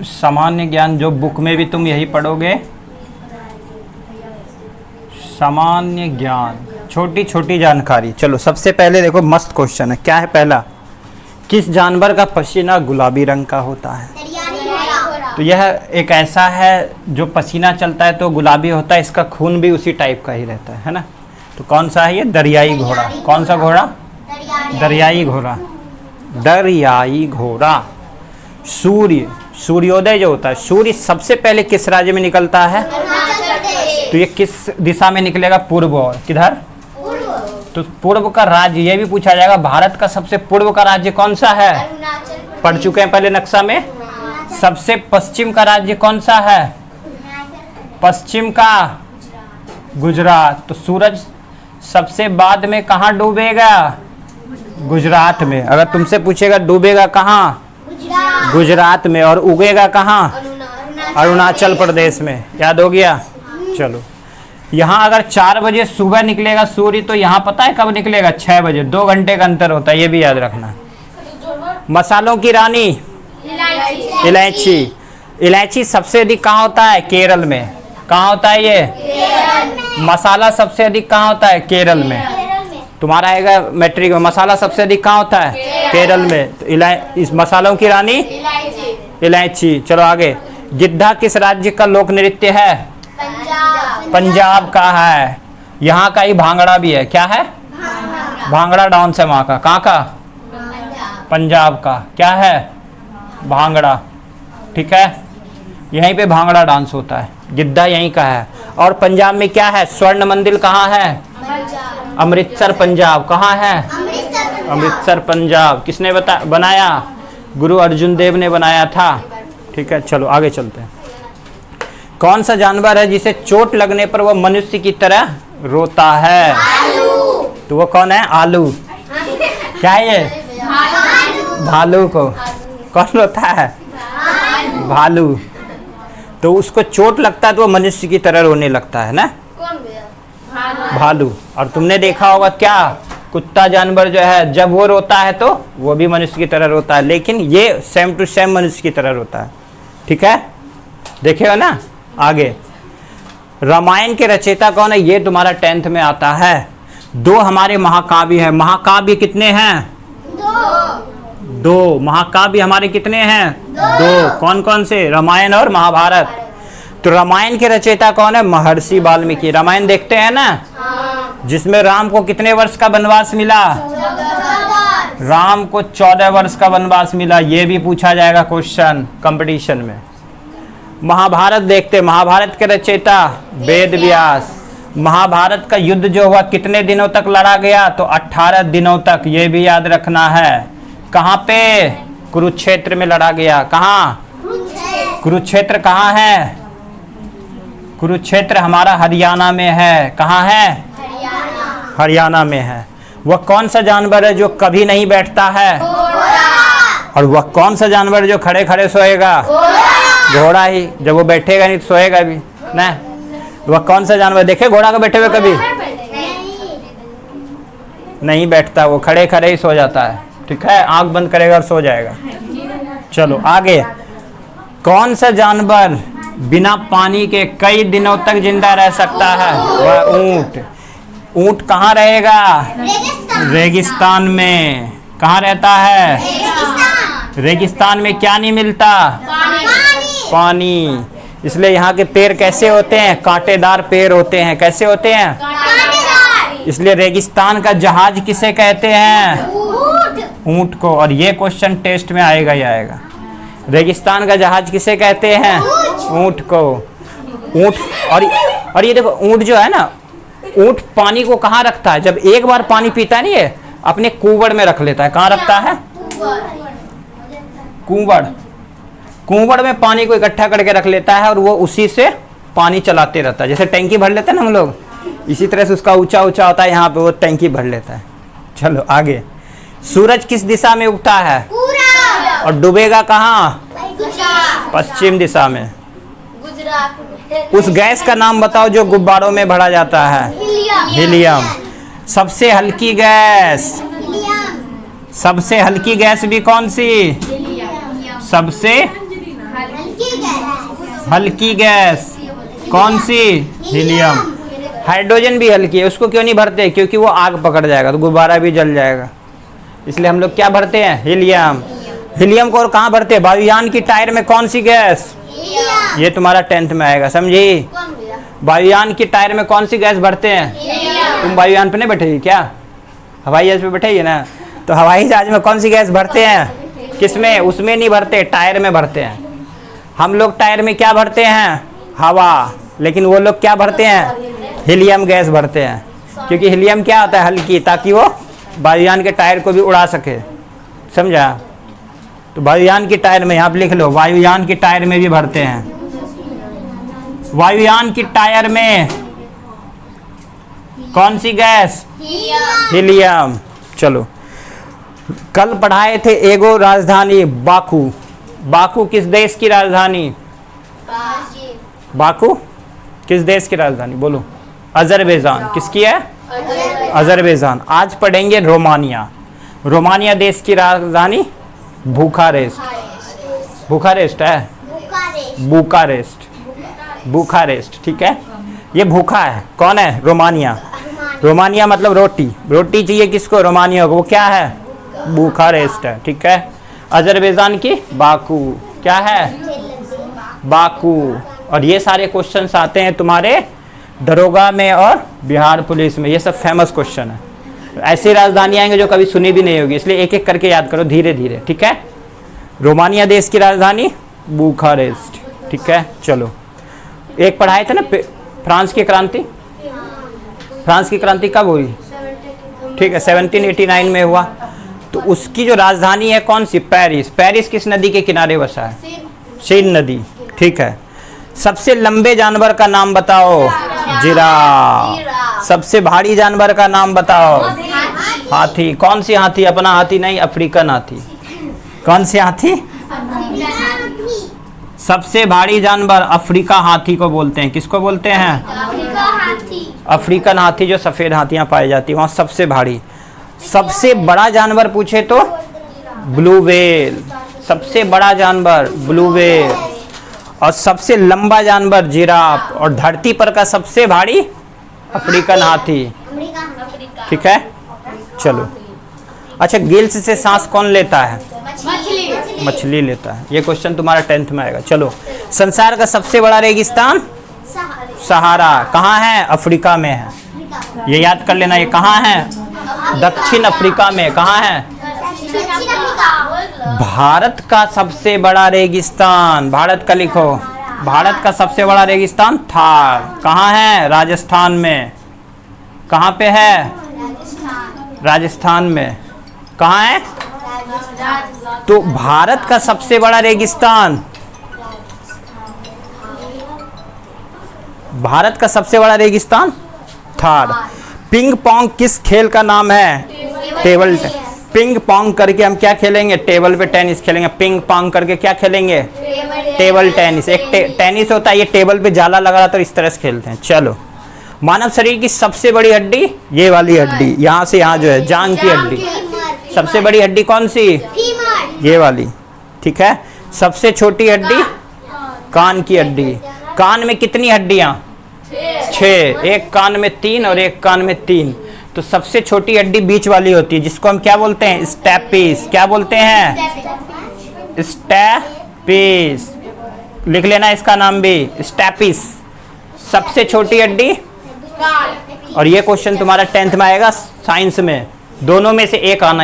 सामान्य ज्ञान जो बुक में भी तुम यही पढ़ोगे, सामान्य ज्ञान, छोटी छोटी जानकारी। चलो सबसे पहले देखो, मस्त क्वेश्चन है। क्या है पहला? किस जानवर का पसीना गुलाबी रंग का होता है? तो यह एक ऐसा है जो पसीना चलता है तो गुलाबी होता है, इसका खून भी उसी टाइप का ही रहता है ना। तो कौन सा है ये? दरियाई घोड़ा। कौन सा घोड़ा? दरियाई घोड़ा। दरियाई घोड़ा। सूर्य, सूर्योदय जो होता है, सूर्य सबसे पहले किस राज्य में निकलता है? तो ये किस दिशा में निकलेगा? पूर्व। और किधर? तो पूर्व का राज्य, ये भी पूछा जाएगा, भारत का सबसे पूर्व का राज्य कौन सा है? पढ़ चुके हैं पहले नक्शा में। सबसे पश्चिम का राज्य कौन सा है? पश्चिम का गुजरात। तो सूरज सबसे बाद में कहाँ डूबेगा? गुजरात में। अगर तुमसे पूछेगा डूबेगा कहाँ? गुजरात में। और उगेगा कहाँ? अरुणाचल प्रदेश में। याद हो गया? चलो, यहाँ अगर 4 बजे सुबह निकलेगा सूर्य, तो यहाँ पता है कब निकलेगा? 6 बजे। 2 घंटे का अंतर होता है, ये भी याद रखना। मसालों की रानी इलायची। इलायची सबसे अधिक कहाँ होता है? केरल में। कहाँ होता है ये? मसाला सबसे अधिक कहाँ होता है? केरल में। तुम्हारा आएगा मैट्रिक में, मसाला सबसे अधिक कहाँ होता है? केरल में। तो इस मसालों की रानी इलायची। चलो आगे। गिद्धा किस राज्य का लोक नृत्य है? पंजाब का है। यहाँ का ही भांगड़ा भी है। क्या है? भांगड़ा डांस है वहाँ का। कहाँ का? पंजाब का। क्या है? भांगड़ा। ठीक है, यहीं पे भांगड़ा डांस होता है। गिद्धा यहीं का है। और पंजाब में क्या है? स्वर्ण मंदिर कहाँ है? अमृतसर पंजाब। कहाँ है? अमृतसर पंजाब। किसने बनाया? गुरु अर्जुन देव ने बनाया था। ठीक है, चलो आगे चलते हैं। कौन सा जानवर है जिसे चोट लगने पर वह मनुष्य की तरह रोता है? तो वो कौन है? आलू। क्या है ये? भालू को। कौन रोता है? भालू। तो उसको चोट लगता है तो वो मनुष्य की तरह रोने लगता है ना, भालू। और तुमने देखा होगा क्या, कुत्ता जानवर जो है जब वो रोता है तो वो भी मनुष्य की तरह रोता है, लेकिन ये सेम टू सेम मनुष्य की तरह रोता है। ठीक है, देखे हो ना। आगे, रामायण के रचयिता कौन है? ये तुम्हारा 10th में आता है। 2 हमारे महाकाव्य है। महाकाव्य कितने हैं? 2 महाकाव्य हमारे कितने हैं? 2। कौन कौन से? रामायण और महाभारत। तो रामायण के रचयिता कौन है? महर्षि वाल्मीकि। रामायण देखते हैं ना, जिसमें राम को कितने वर्ष का वनवास मिला? राम को 14 वर्ष का वनवास मिला। ये भी पूछा जाएगा क्वेश्चन कंपटीशन में। महाभारत देखते, महाभारत के रचयिता वेद व्यास। महाभारत का युद्ध जो हुआ कितने दिनों तक लड़ा गया? तो 18 दिनों तक। ये भी याद रखना है। कहाँ पे? कुरुक्षेत्र में लड़ा गया। कहाँ? कुरुक्षेत्र कहाँ है? कुरुक्षेत्र हमारा हरियाणा में है। कहाँ है? हरियाणा में है। वह कौन सा जानवर है जो कभी नहीं बैठता है? और वह कौन सा जानवर जो खड़े खड़े सोएगा? घोड़ा ही। जब वो बैठेगा नहीं तो सोएगा भी ना। वह कौन सा जानवर? देखे घोड़ा को बैठे हुए कभी? नहीं बैठता, वो खड़े खड़े ही सो जाता है। ठीक है, आंख बंद करेगा और सो जाएगा। चलो आगे, कौन सा जानवर बिना पानी के कई दिनों तक जिंदा रह सकता है? वह ऊंट। ऊंट कहाँ रहेगा? रेगिस्तान में। कहाँ रहता है? रेगिस्तान में क्या नहीं मिलता? पानी। इसलिए यहाँ के पेड़ कैसे होते हैं? कांटेदार पेड़ होते हैं। कैसे होते हैं? इसलिए रेगिस्तान का जहाज किसे कहते हैं? ऊंट को। और ये क्वेश्चन टेस्ट में आएगा ही आएगा। रेगिस्तान का जहाज किसे कहते हैं? ऊंट को। ऊंट। और ये देखो, ऊंट जो है ना, ऊंट पानी को कहाँ रखता है? जब एक बार पानी पीता है नहीं, ये अपने कुंवड़ में रख लेता है। कहाँ रखता है? कुंवड़। कुंवड़ में पानी को इकट्ठा करके रख लेता है और वो उसी से पानी चलाते रहता है। जैसे टैंकी भर लेते हैं ना हम लोग, इसी तरह से उसका ऊंचा ऊंचा होता है, यहाँ पे वो टैंकी भर लेता है। चलो आगे, सूरज किस दिशा में उगता है? और डूबेगा कहाँ? पश्चिम दिशा में। उस गैस का नाम बताओ जो गुब्बारों में भरा जाता है। हीलियम। सबसे हल्की गैस? सबसे हल्की गैस भी कौन सी? सबसे हल्की गैस कौन सी? हीलियम। हाइड्रोजन भी हल्की है, उसको क्यों नहीं भरते? क्योंकि वो आग पकड़ जाएगा तो गुब्बारा भी जल जाएगा, इसलिए हम लोग क्या भरते हैं? हीलियम। हीलियम को और कहाँ भरते हैं? वायुयान की टायर में कौन सी गैस? ये तुम्हारा 10th में आएगा, समझी? वायुयान की टायर में कौन सी गैस भरते हैं? तुम वायुयान पे नहीं बैठेगी क्या? हवाई जहाज पे बैठेगी ना, तो हवाई जहाज में कौन सी गैस भरते हैं? किसमें? उसमें नहीं भरते, टायर में भरते हैं। हम लोग टायर में क्या भरते हैं? हवा। लेकिन वो लोग क्या भरते हैं? हीलियम गैस भरते हैं, क्योंकि हीलियम क्या होता है? हल्की, ताकि वो वायुयान के टायर को भी उड़ा सके, समझा? तो वायुयान की टायर में, यहाँ पे लिख लो, वायुयान की टायर में भी भरते हैं। वायुयान की टायर में कौन सी गैस? हीलियम। चलो, कल पढ़ाए थे एगो राजधानी बाकू। बाकू किस देश की राजधानी? बाकू किस देश की राजधानी? बोलो। अजरबैजान। किसकी है? अजरबैजान। आज पढ़ेंगे रोमानिया। रोमानिया देश की राजधानी बुखारेस्ट। बुखारेस्ट है? बुखारेस्ट। बुखारेस्ट, ठीक है। ये भूखा है, कौन है? रोमानिया। रोमानिया मतलब रोटी। रोटी चाहिए किसको? रोमानिया को। वो क्या है? बुखारेस्ट है, ठीक है। अजरबैजान की बाकू। क्या है? बाकू। और ये सारे क्वेश्चंस आते हैं तुम्हारे दरोगा में और बिहार पुलिस में, ये सब फेमस क्वेश्चन है। ऐसी राजधानी आएंगे जो कभी सुनी भी नहीं होगी, इसलिए एक एक करके याद करो धीरे धीरे, ठीक है। रोमानिया देश की राजधानी बुखारेस्ट, ठीक है। चलो, एक पढ़ाए थे ना फ्रांस की क्रांति। फ्रांस की क्रांति कब हुई? ठीक है, 1789 में हुआ। तो उसकी जो राजधानी है कौन सी? पेरिस। पेरिस किस नदी के किनारे बसा है? सीन नदी, ठीक है। सबसे लंबे जानवर का नाम बताओ? जिराफ। सबसे भारी जानवर का नाम बताओ? हाथी। कौन सी हाथी? अपना हाथी नहीं, अफ्रीकन हाथी। कौन सी हाथी? सबसे भारी जानवर अफ्रीका हाथी को बोलते हैं। किसको बोलते हैं? अफ्रीकन हाथी, जो सफेद हाथियां पाई जाती है वहां सबसे भारी। सबसे बड़ा जानवर पूछे तो ब्लू व्हेल। सबसे बड़ा जानवर ब्लू व्हेल। और सबसे लंबा जानवर जिराफ। और धरती पर का सबसे भारी अफ्रीकन हाथी, ठीक है। चलो, अच्छा, गिल्स से सांस कौन लेता है? मछली लेता है। ये क्वेश्चन तुम्हारा 10th में आएगा। चलो, संसार का सबसे बड़ा रेगिस्तान? सहारा। कहाँ है? अफ्रीका में है। ये याद कर लेना, ये कहाँ है? दक्षिण अफ्रीका में। कहाँ है? भारत का सबसे बड़ा रेगिस्तान, भारत का लिखो, भारत का सबसे बड़ा रेगिस्तान थार। कहाँ है? राजस्थान में। कहाँ पे है? राजस्थान में। कहाँ है? तो भारत का सबसे बड़ा रेगिस्तान, भारत का सबसे बड़ा रेगिस्तान थार। पिंग पोंग किस खेल का नाम है? Table tennis. पिंग पोंग करके हम क्या खेलेंगे? टेबल पे टेनिस खेलेंगे। पिंग पोंग करके क्या खेलेंगे? Table tennis. एक टेनिस होता है, ये टेबल पे जाला लगा रहा तो इस तरह से खेलते हैं। चलो, मानव शरीर की सबसे बड़ी हड्डी? ये वाली हड्डी, यहाँ से यहाँ जो है, जांग की हड्डी। सबसे बड़ी हड्डी कौन सी? ये वाली, ठीक है। सबसे छोटी हड्डी? कान की हड्डी। कान में कितनी हड्डियां? 6। एक कान में 3 और एक कान में 3। तो सबसे छोटी हड्डी बीच वाली होती है, जिसको हम क्या बोलते हैं? स्टेपिस। क्या बोलते हैं? स्टेपिस। लिख लेना इसका नाम भी, स्टेपिस। सबसे छोटी हड्डी। और ये क्वेश्चन तुम्हारा 10th में आएगा साइंस में। दोनों में से एक आना